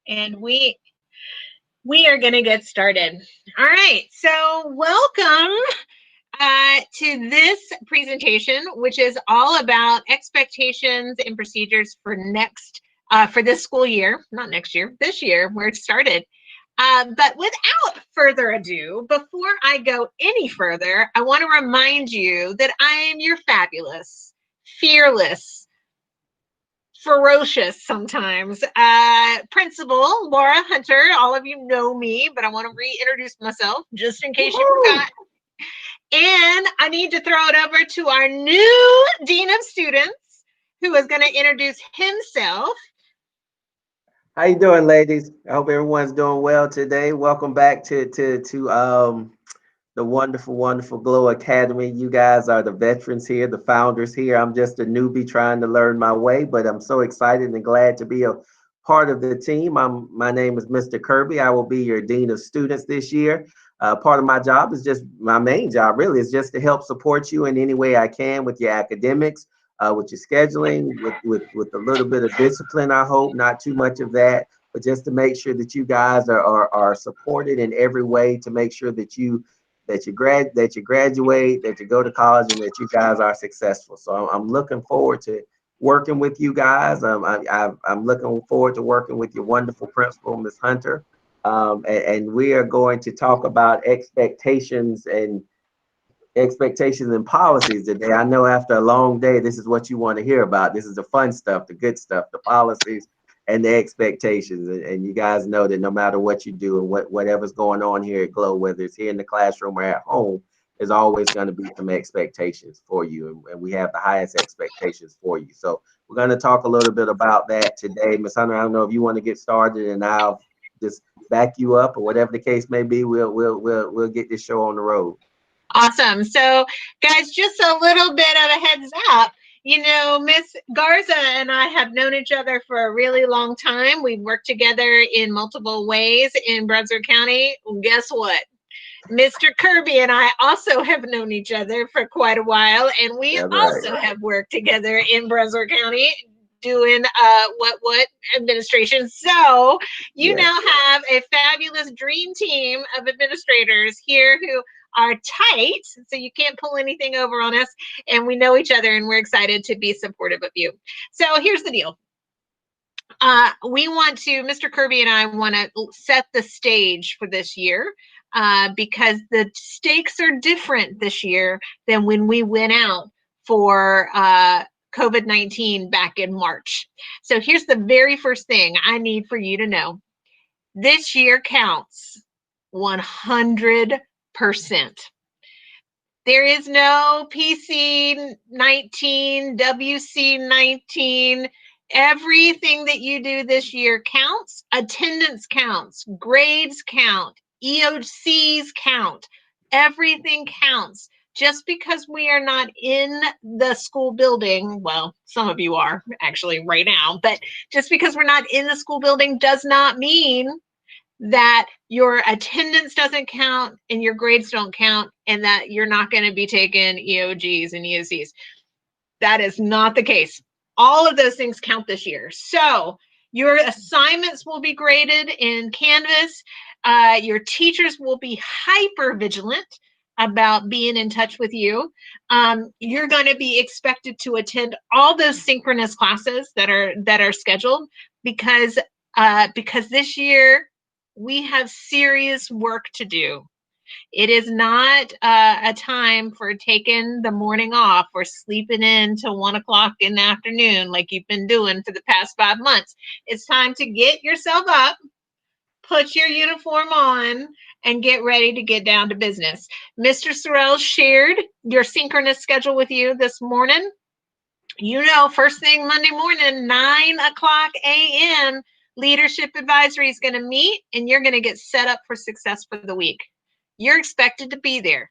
And we are going to get started. All right. So welcome to this presentation, which is all about expectations and procedures for this school year, not next year, this year where it started. But without further ado, before I go any further, I want to remind you that I am your fabulous, fearless, ferocious sometimes principal Laura Hunter. All of you know me, but I want to reintroduce myself just in case you forgot. And I need to throw it over to our new Dean of Students, who is going to introduce himself. How you doing, ladies? I hope everyone's doing well today. Welcome back to the wonderful Glow Academy. You guys are the veterans here, the founders here. I'm just a newbie trying to learn my way, but I'm so excited and glad to be a part of the team. My name is Mr. Kirby. I will be your Dean of Students this year. Part of my job is just my main job, really, is just to help support you in any way I can with your academics, with your scheduling, with a little bit of discipline. I hope not too much of that, but just to make sure that you guys are supported in every way to make sure that you graduate, that you go to college, and that you guys are successful. So I'm looking forward to working with you guys. I'm looking forward to working with your wonderful principal, Ms. Hunter. And we are going to talk about expectations and policies today. I know after a long day, this is what you want to hear about. This is the fun stuff, the good stuff, the policies and the expectations. And you guys know that no matter what you do and whatever's going on here at Glow, whether it's here in the classroom or at home, there's always going to be some expectations for you. And we have the highest expectations for you. So we're going to talk a little bit about that today. Ms. Hunter, I don't know if you want to get started and I'll just back you up or whatever the case may be. We'll get this show on the road. Awesome. So, guys, just a little bit of a heads up. You know, Miss Garza and I have known each other for a really long time. We've worked together in multiple ways in Brunswick County. Well, guess what? Mr. Kirby and I also have known each other for quite a while, and we That's right. also have worked together in Brunswick County doing what administration. So you Yes. now have a fabulous dream team of administrators here who are tight, so you can't pull anything over on us, and we know each other, and we're excited to be supportive of you. So here's the deal. Mr. Kirby and I want to set the stage for this year because the stakes are different this year than when we went out for COVID-19 back in March. So here's the very first thing I need for you to know. This year counts 100%. There is no PC 19, WC 19. Everything that you do this year counts. Attendance counts. Grades count. EOCs count. Everything counts. Just because we are not in the school building, well, some of you are actually right now, but just because we're not in the school building does not mean that your attendance doesn't count and your grades don't count and that you're not going to be taking EOGs and EOCs. That is not the case. All of those things count this year. So your assignments will be graded in Canvas. Your teachers will be hyper vigilant about being in touch with you. You're going to be expected to attend all those synchronous classes that are scheduled because this year we have serious work to do. It is not a time for taking the morning off or sleeping in till 1 o'clock in the afternoon like you've been doing for the past 5 months. It's time to get yourself up, put your uniform on, and get ready to get down to business. Mr. Sorrell shared your synchronous schedule with you this morning. You know, first thing Monday morning, 9 o'clock a.m., Leadership Advisory is going to meet, and you're going to get set up for success for the week. You're expected to be there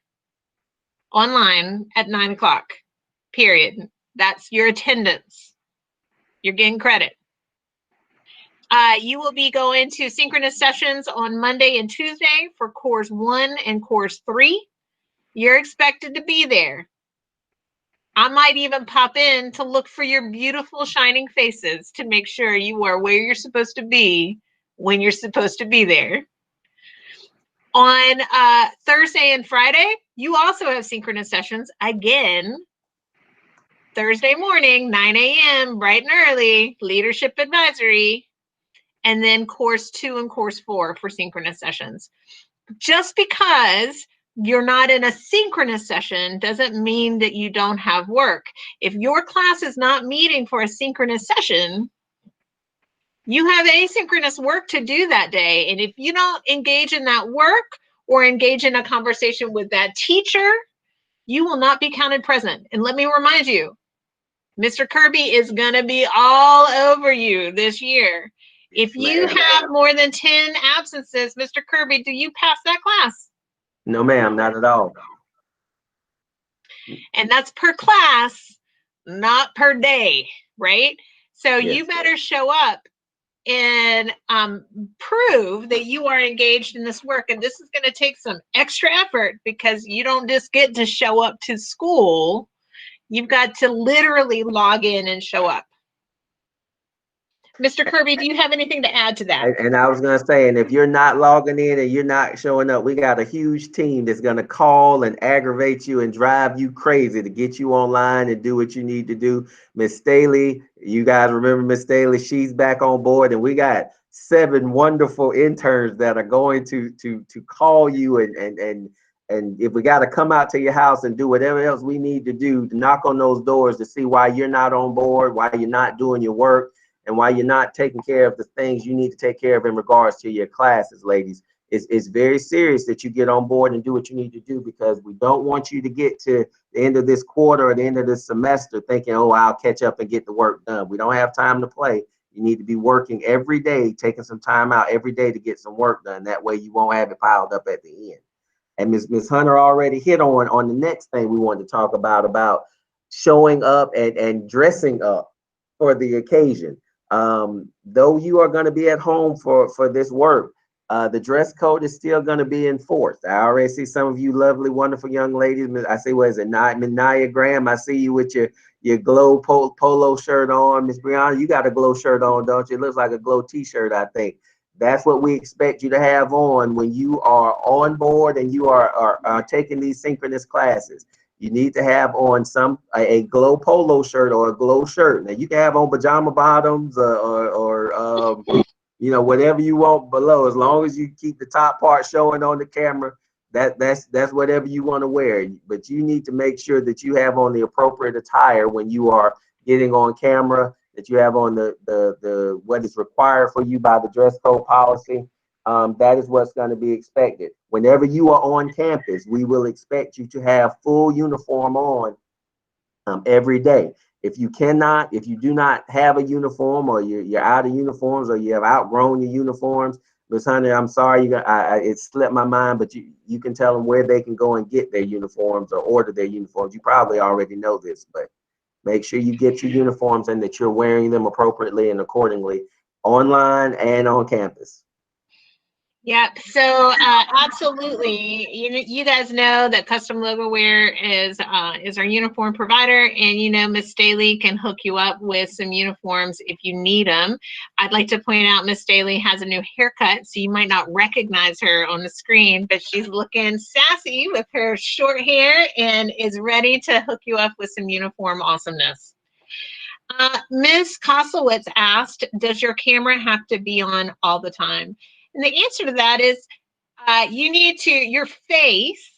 online at 9 o'clock, period. That's your attendance. You're getting credit. You will be going to synchronous sessions on Monday and Tuesday for Course 1 and Course 3. You're expected to be there. I might even pop in to look for your beautiful shining faces to make sure you are where you're supposed to be when you're supposed to be there. On Thursday and Friday, you also have synchronous sessions. Again, Thursday morning, 9 a.m., bright and early, leadership advisory, and then course 2 and course 4 for synchronous sessions. Just because you're not in a synchronous session doesn't mean that you don't have work. If your class is not meeting for a synchronous session, you have asynchronous work to do that day. And if you don't engage in that work or engage in a conversation with that teacher, you will not be counted present. And let me remind you, Mr. Kirby is going to be all over you this year. If you have more than 10 absences, Mr. Kirby, do you pass that class? No, ma'am, not at all. And that's per class, not per day, right? So Yes. you better show up and prove that you are engaged in this work. And this is going to take some extra effort because you don't just get to show up to school. You've got to literally log in and show up. Mr. Kirby, do you have anything to add to that? And I was gonna say, and if you're not logging in and you're not showing up, we got a huge team that's gonna call and aggravate you and drive you crazy to get you online and do what you need to do. Miss Staley, you guys remember Miss Staley? She's back on board, and we got 7 wonderful interns that are going to call you and if we got to come out to your house and do whatever else we need to do to knock on those doors to see why you're not on board, why you're not doing your work, and why you're not taking care of the things you need to take care of in regards to your classes, ladies. It's very serious that you get on board and do what you need to do, because we don't want you to get to the end of this quarter or the end of this semester thinking, oh, I'll catch up and get the work done. We don't have time to play. You need to be working every day, taking some time out every day to get some work done. That way you won't have it piled up at the end. And Ms. Hunter already hit on the next thing we wanted to talk about showing up and dressing up for the occasion. Though you are going to be at home for this work, the dress code is still going to be enforced. I already see some of you lovely, wonderful young ladies. I see, what is it, Naya Graham? I see you with your glow polo shirt on. Miss Brianna, you got a glow shirt on, don't you? It looks like a glow t-shirt, I think. That's what we expect you to have on when you are on board and you are taking these synchronous classes. You need to have on a glow polo shirt or a glow shirt. Now you can have on pajama bottoms or whatever you want below, as long as you keep the top part showing on the camera. That's whatever you want to wear. But you need to make sure that you have on the appropriate attire when you are getting on camera, that you have on the what is required for you by the dress code policy. That is what's going to be expected. Whenever you are on campus, we will expect you to have full uniform on every day. If you do not have a uniform, or you're out of uniforms, or you have outgrown your uniforms, Ms. Hunter, I'm sorry, it slipped my mind, but you can tell them where they can go and get their uniforms or order their uniforms. You probably already know this, but make sure you get your uniforms and that you're wearing them appropriately and accordingly online and on campus. Yeah, so absolutely. You guys know that Custom Logo Wear is our uniform provider, and Miss Staley can hook you up with some uniforms if you need them. I'd like to point out Miss Staley has a new haircut, so you might not recognize her on the screen, but she's looking sassy with her short hair and is ready to hook you up with some uniform awesomeness. Ms. Koslowitz asked, does your camera have to be on all the time? And the answer to that is your face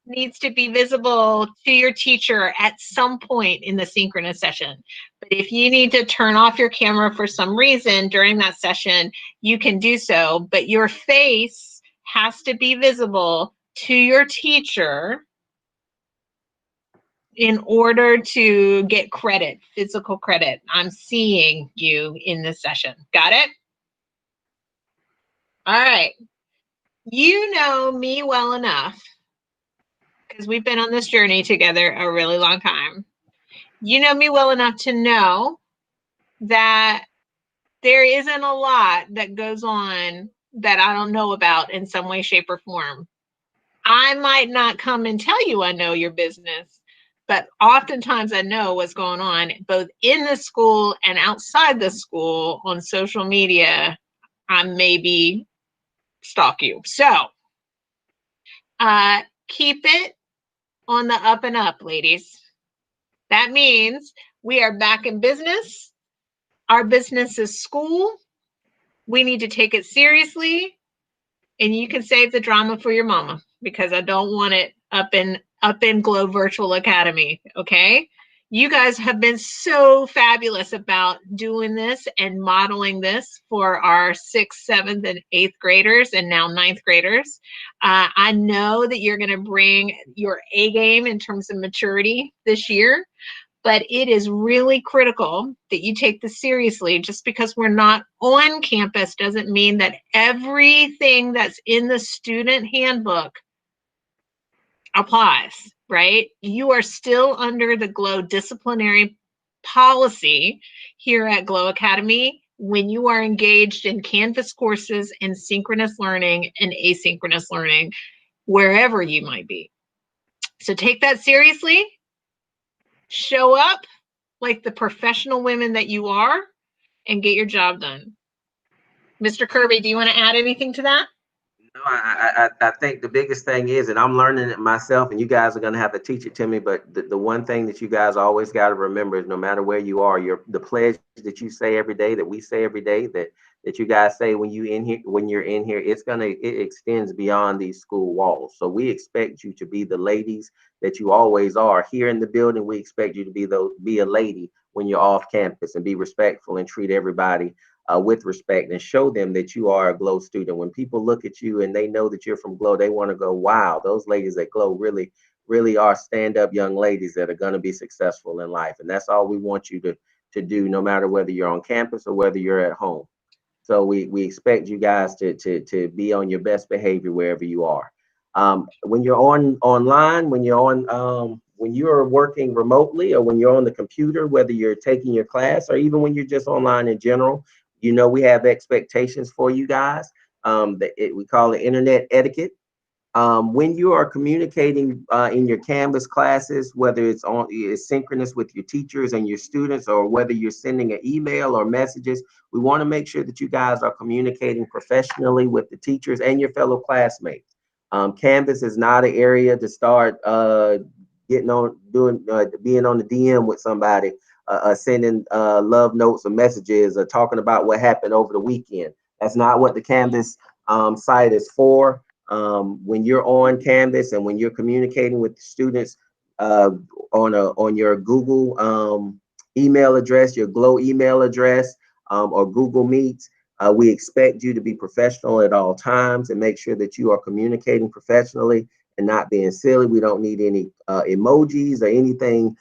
needs to be visible to your teacher at some point in the synchronous session. But if you need to turn off your camera for some reason during that session, you can do so. But your face has to be visible to your teacher in order to get credit, physical credit. I'm seeing you in this session. Got it? All right. You know me well enough, because we've been on this journey together a really long time. You know me well enough to know that there isn't a lot that goes on that I don't know about in some way, shape, or form. I might not come and tell you I know your business, but oftentimes I know what's going on both in the school and outside the school on social media. I maybe stalk you. So keep it on the up and up, ladies. That means we are back in business. Our business is school. We need to take it seriously. And you can save the drama for your mama because I don't want it up in Glow Virtual Academy. Okay. You guys have been so fabulous about doing this and modeling this for our sixth, seventh, and eighth graders, and now ninth graders. I know that you're going to bring your A game in terms of maturity this year, but it is really critical that you take this seriously. Just because we're not on campus doesn't mean that everything that's in the student handbook applies, right? You are still under the Glow disciplinary policy here at Glow Academy when you are engaged in Canvas courses and synchronous learning and asynchronous learning, wherever you might be. So take that seriously, show up like the professional women that you are, and get your job done. Mr. Kirby, do you want to add anything to that? No, I think the biggest thing is, and I'm learning it myself, and you guys are going to have to teach it to me. But the one thing that you guys always got to remember is, no matter where you are, the pledge that you say every day, that we say every day, that you guys say when you're in here, it extends beyond these school walls. So we expect you to be the ladies that you always are here in the building. We expect you to be a lady when you're off campus, and be respectful and treat everybody with respect, and show them that you are a Glow student. When people look at you and they know that you're from Glow, they want to go, wow, those ladies at Glow really are stand-up young ladies that are going to be successful in life. And that's all we want you to do, no matter whether you're on campus or whether you're at home. So we expect you guys to be on your best behavior wherever you are. When you're online, when you're working remotely, or when you're on the computer, whether you're taking your class or even when you're just online in general, we have expectations for you guys. We call it internet etiquette. When you are communicating in your Canvas classes, whether it's synchronous with your teachers and your students, or whether you're sending an email or messages, we want to make sure that you guys are communicating professionally with the teachers and your fellow classmates. Canvas is not an area to start being on the DM with somebody, sending love notes or messages, or talking about what happened over the weekend. That's not what the Canvas site is for. When you're on Canvas and when you're communicating with students uh, on your Google email address, your Glow email address, or Google Meets, we expect you to be professional at all times, and make sure that you are communicating professionally and not being silly. We don't need any emojis or anything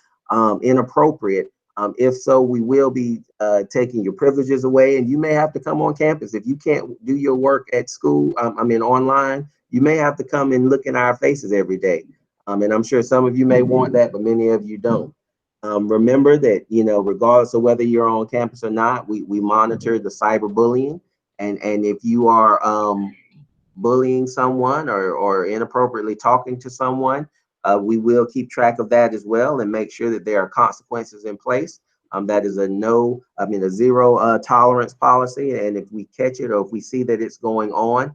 inappropriate. If so, we will be taking your privileges away, and you may have to come on campus. If you can't do your work at school, online, you may have to come and look in our faces every day. And I'm sure some of you may want that, but many of you don't. Remember that, regardless of whether you're on campus or not, we monitor the cyberbullying. And if you are bullying someone, or inappropriately talking to someone, we will keep track of that as well, and make sure that there are consequences in place. That is a zero tolerance policy. And if we catch it, or if we see that it's going on,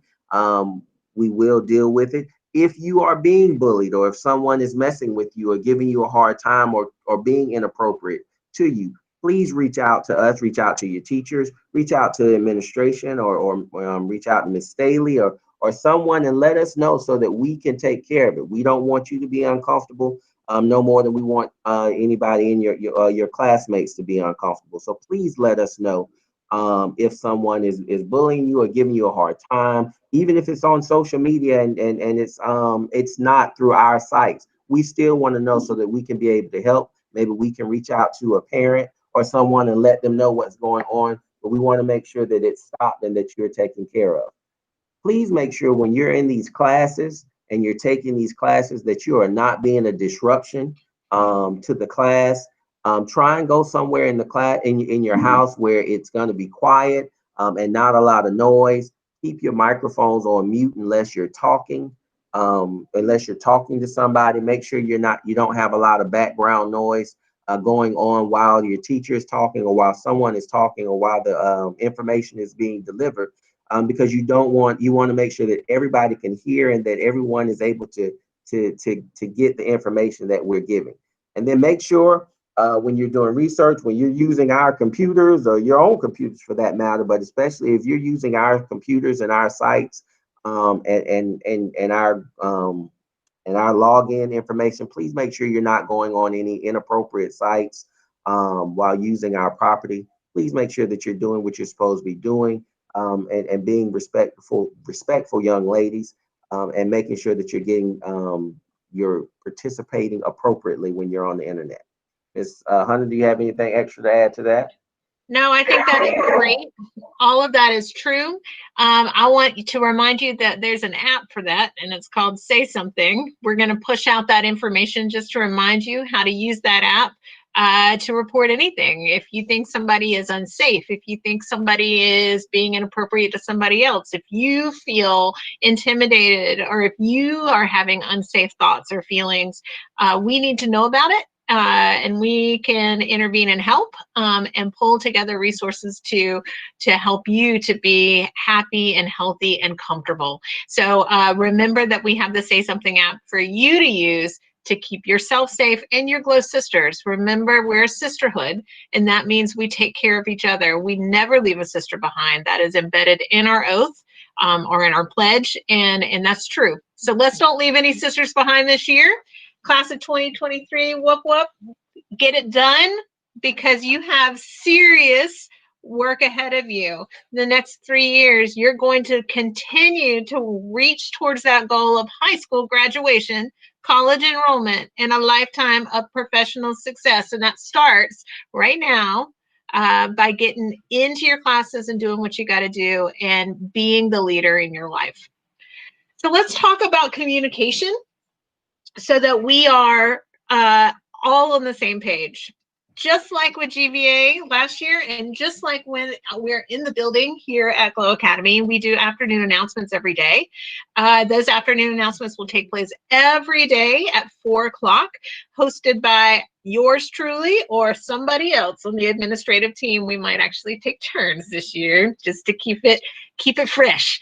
we will deal with it. If you are being bullied, or if someone is messing with you, or giving you a hard time, or being inappropriate to you, please reach out to us, reach out to your teachers, reach out to administration, or reach out to Miss Staley, or someone, and let us know so that we can take care of it. We don't want you to be uncomfortable, no more than we want anybody in your classmates to be uncomfortable. So please let us know if someone is bullying you or giving you a hard time, even if it's on social media, and it's not through our sites. We still want to know so that we can be able to help. Maybe we can reach out to a parent or someone and let them know what's going on. But we want to make sure that it's stopped and that you're taken care of. Please make sure when you're in these classes and you're taking these classes that you are not being a disruption to the class. Try and go somewhere in the class, in your house, where it's going to be quiet and not a lot of noise. Keep your microphones on mute unless you're talking. Unless you're talking to somebody, make sure you don't have a lot of background noise going on while your teacher is talking, or while someone is talking, or while the information is being delivered. because you want to make sure that everybody can hear and that everyone is able to get the information that we're giving. And then make sure when you're doing research, when you're using our computers or your own computers for that matter, but especially if you're using our computers and our sites and our login information, please make sure you're not going on any inappropriate sites while using our property. Please make sure that you're doing what you're supposed to be doing and being respectful young ladies, and making sure that you're participating appropriately when you're on the internet. Ms. Hunter, do you have anything extra to add to that? No, I think that is great. All of that is true. I want to remind you that there's an app for that, and it's called Say Something. We're going to push out that information just to remind you how to use that app to report anything. If you think somebody is unsafe, if you think somebody is being inappropriate to somebody else, if you feel intimidated, or if you are having unsafe thoughts or feelings, we need to know about it. And we can intervene and help, and pull together resources to help you to be happy and healthy and comfortable. So remember that we have the Say Something app for you to use to keep yourself safe and your Glow sisters. Remember, we're a sisterhood, and that means we take care of each other. We never leave a sister behind. That is embedded in our oath, or in our pledge, and that's true. So let's don't leave any sisters behind this year. Class of 2023, whoop, whoop, get it done, because you have serious work ahead of you. The next 3 years, you're going to continue to reach towards that goal of high school graduation, college enrollment, and a lifetime of professional success. And that starts right now by getting into your classes and doing what you got to do and being the leader in your life. So let's talk about communication, so that we are all on the same page. Just like with GVA last year, and just like when we're in the building here at Glow Academy, we do afternoon announcements every day. Those afternoon announcements will take place every day at 4 o'clock, hosted by yours truly or somebody else on the administrative team. We might actually take turns this year just to keep it fresh.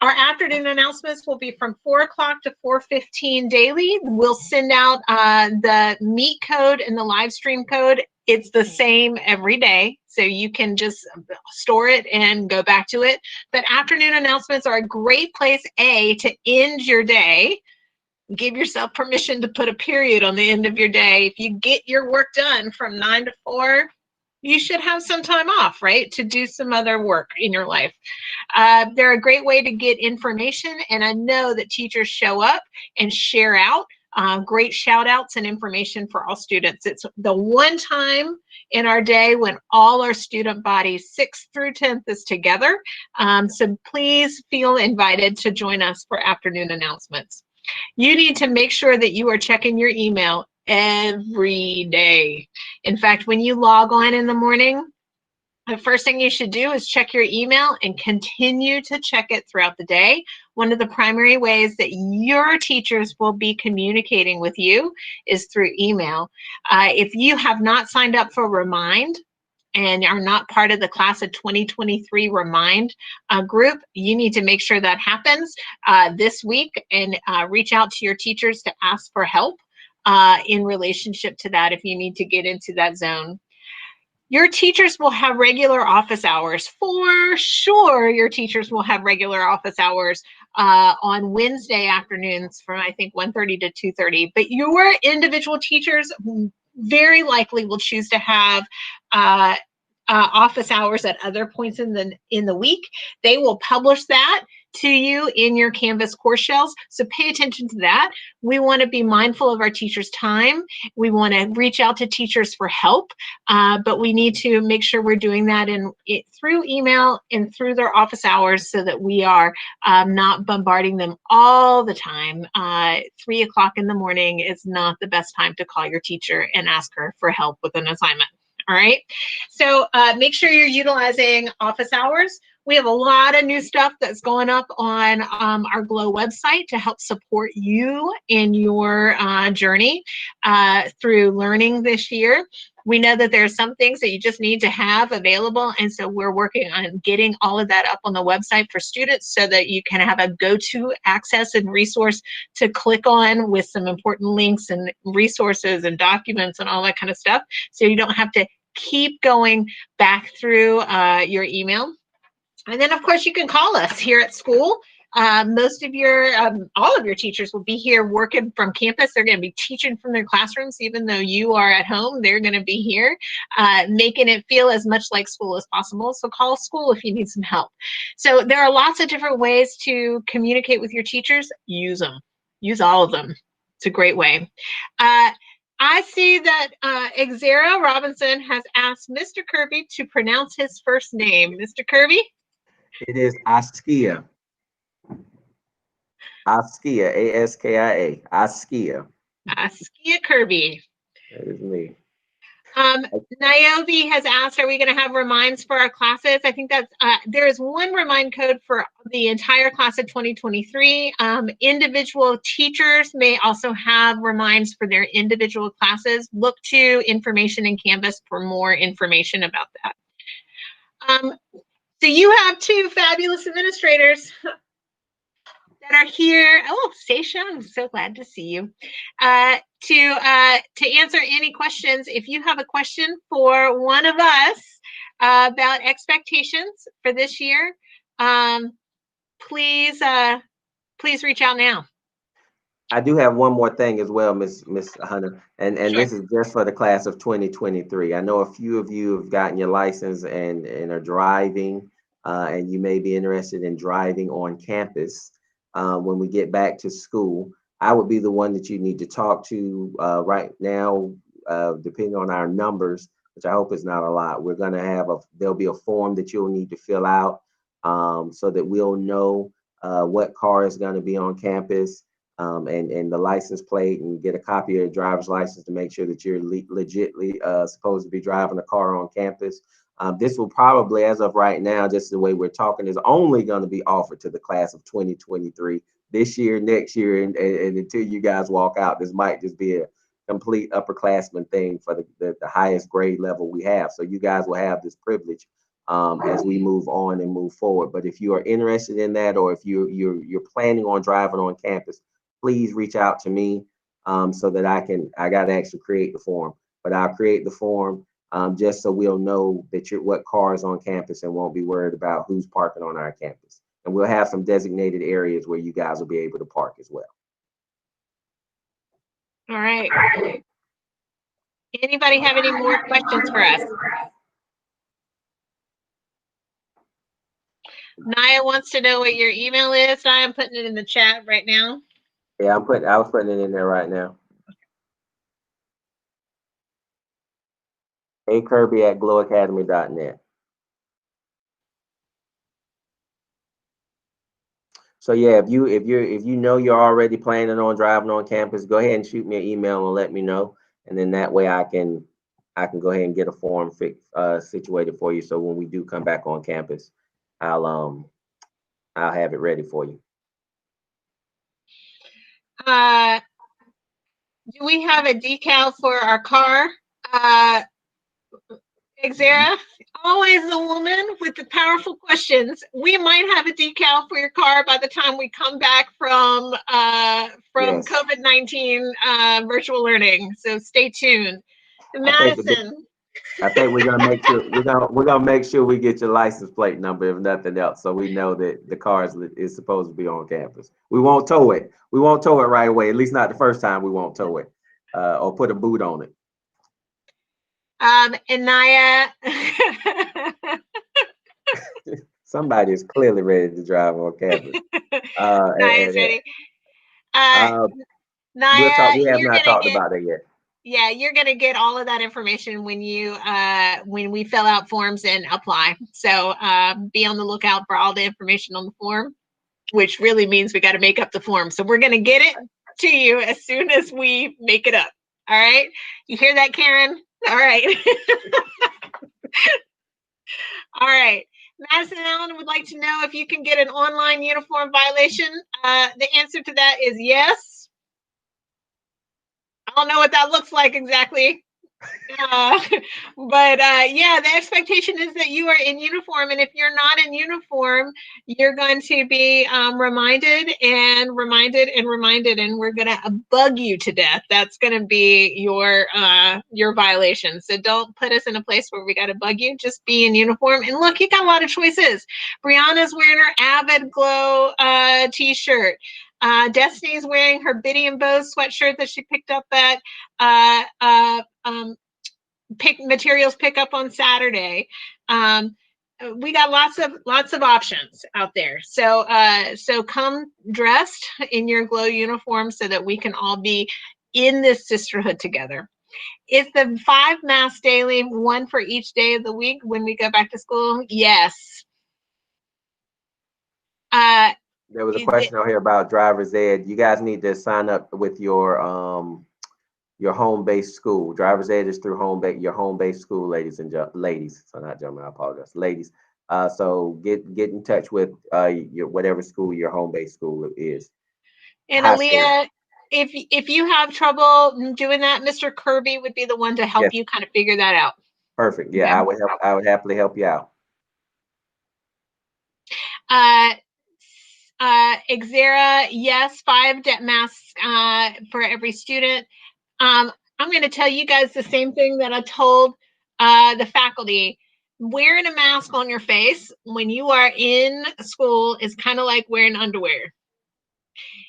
Our afternoon announcements will be from 4 o'clock to 4:15 daily. We'll send out the Meet code and the live stream code. It's the same every day, so you can just store it and go back to it. But afternoon announcements are a great place, to end your day. Give yourself permission to put a period on the end of your day. If you get your work done from 9 to 4, you should have some time off, right, to do some other work in your life. They're a great way to get information, and I know that teachers show up and share out great shout outs and information for all students. It's the one time in our day when all our student bodies, 6th through 10th, is together. So please feel invited to join us for afternoon announcements. You need to make sure that you are checking your email every day. In fact, when you log on in the morning, the first thing you should do is check your email and continue to check it throughout the day. One of the primary ways that your teachers will be communicating with you is through email. If you have not signed up for Remind and are not part of the class of 2023 Remind group, you need to make sure that happens this week, and reach out to your teachers to ask for help in relationship to that if you need to get into that zone. Your teachers will have regular office hours. For sure, your teachers will have regular office hours on Wednesday afternoons from, I think, 1:30 to 2:30. But your individual teachers very likely will choose to have office hours at other points in the week. They will publish that to you in your Canvas course shells. So pay attention to that. We want to be mindful of our teachers' time. We want to reach out to teachers for help, but we need to make sure we're doing that through email and through their office hours, so that we are not bombarding them all the time. 3 o'clock in the morning is not the best time to call your teacher and ask her for help with an assignment. All right. So make sure you're utilizing office hours. We have a lot of new stuff that's going up on our Glow website to help support you in your journey through learning this year. We know that there's some things that you just need to have available, and so we're working on getting all of that up on the website for students so that you can have a go-to access and resource to click on with some important links and resources and documents and all that kind of stuff, so you don't have to keep going back through your email. And then, of course, you can call us here at school. Most of your, all of your teachers will be here working from campus. They're going to be teaching from their classrooms, even though you are at home. They're going to be here, making it feel as much like school as possible. So call school if you need some help. So there are lots of different ways to communicate with your teachers. Use them. Use all of them. It's a great way. I see that Xera Robinson has asked Mr. Kirby to pronounce his first name. Mr. Kirby? It is Askia. Askia, A-S-K-I-A. Askia. Askia Kirby. That is me. Niobe has asked, are we going to have reminds for our classes? I think that's, there is one remind code for the entire class of 2023. Individual teachers may also have reminds for their individual classes. Look to information in Canvas for more information about that. So you have two fabulous administrators that are here. Oh, Stacia, I'm so glad to see you. To answer any questions, if you have a question for one of us about expectations for this year, please reach out now. I do have one more thing as well, Miss Hunter, and Sure. This is just for the class of 2023. I know a few of you have gotten your license and are driving, and you may be interested in driving on campus when we get back to school. I would be the one that you need to talk to right now, depending on our numbers, which I hope is not a lot. We're going to have there'll be a form that you'll need to fill out so that we'll know what car is going to be on campus. And the license plate, and get a copy of your driver's license to make sure that you're legitly supposed to be driving a car on campus. This will probably, as of right now, just the way we're talking, is only going to be offered to the class of 2023 this year, next year, and until you guys walk out. This might just be a complete upperclassman thing for the highest grade level we have. So you guys will have this privilege as we move on and move forward. But if you are interested in that, or if you're planning on driving on campus, please reach out to me so that I got to actually create the form, but I'll create the form just so we'll know that what car is on campus and won't be worried about who's parking on our campus. And we'll have some designated areas where you guys will be able to park as well. All right. Anybody have any more questions for us? Naya wants to know what your email is. Naya, I'm putting it in the chat right now. Yeah, I was putting it in there right now. akirby@glowacademy.net. So yeah, if you know you're already planning on driving on campus, go ahead and shoot me an email and let me know, and then that way I can go ahead and get a form situated for you. So when we do come back on campus, I'll have it ready for you. Do we have a decal for our car? Xera, always the woman with the powerful questions. We might have a decal for your car by the time we come back from yes. COVID-19 virtual learning. So stay tuned. Madison. I think we're gonna make sure we're gonna make sure we get your license plate number, if nothing else, so we know that the car is supposed to be on campus. We won't tow it. We won't tow it right away. At least not the first time. We won't tow it or put a boot on it. And Naya. Somebody is clearly ready to drive on campus. Naya's ready. Naya, we have not talked about it yet. Yeah, you're gonna get all of that information when you when we fill out forms and apply. So be on the lookout for all the information on the form, which really means we got to make up the form. So we're gonna get it to you as soon as we make it up. All right, you hear that, Karen? All right. All right. Madison Allen would like to know if you can get an online uniform violation. The answer to that is yes. I don't know what that looks like exactly. Uh, but yeah, the expectation is that you are in uniform, and if you're not in uniform, you're going to be reminded and reminded and reminded, and we're going to bug you to death. That's going to be your violation. So don't put us in a place where we got to bug you. Just be in uniform. And look, you got a lot of choices. Brianna's wearing her Avid Glow t-shirt. Destiny's wearing her Biddy and Bows sweatshirt that she picked up at materials pickup on Saturday. We got lots of options out there. So come dressed in your glow uniform so that we can all be in this sisterhood together. Is the 5 masks daily, one for each day of the week when we go back to school? Yes. There was a question out here about driver's ed. You guys need to sign up with your home-based school. Driver's ed is through your home-based school, ladies. So not gentlemen, I apologize, ladies. So get in touch with your whatever school your home-based school is. And Aaliyah, if you have trouble doing that, Mr. Kirby would be the one to help you kind of figure that out. Perfect. Yeah, okay. I would happily help you out. Xera, yes, 5 masks for every student. I'm going to tell you guys the same thing that I told the faculty. Wearing a mask on your face when you are in school is kind of like wearing underwear.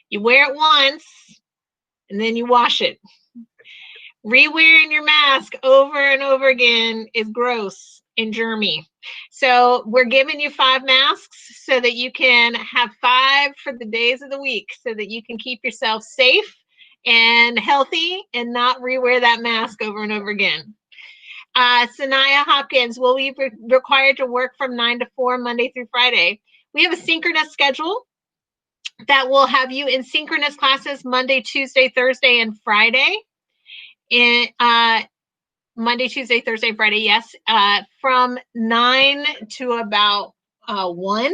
You wear it once and then you wash it. Re-wearing your mask over and over again is gross and germy. So we're giving you 5 masks so that you can have 5 for the days of the week so that you can keep yourself safe and healthy and not rewear that mask over and over again. Sanaya Hopkins, will we be required to work from 9 to 4 Monday through Friday? We have a synchronous schedule that will have you in synchronous classes Monday, Tuesday, Thursday, and Friday. In Monday, Tuesday, Thursday, Friday, yes, from 9 to about 1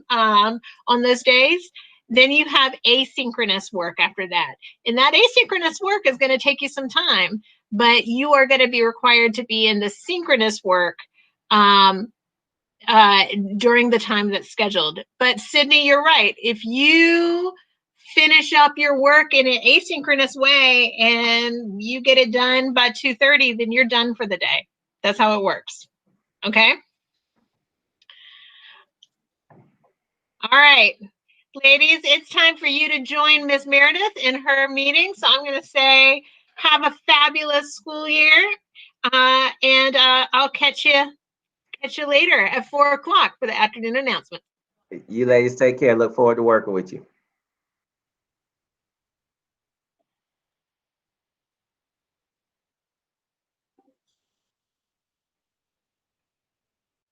on those days. Then you have asynchronous work after that. And that asynchronous work is going to take you some time, but you are going to be required to be in the synchronous work during the time that's scheduled. But Sydney, you're right. If you finish up your work in an asynchronous way and you get it done by 2:30, then you're done for the day. That's how it works. Okay? All right. Ladies, it's time for you to join Miss Meredith in her meeting. So I'm going to say, have a fabulous school year. And I'll catch you later at 4 o'clock for the afternoon announcement. You ladies take care. Look forward to working with you.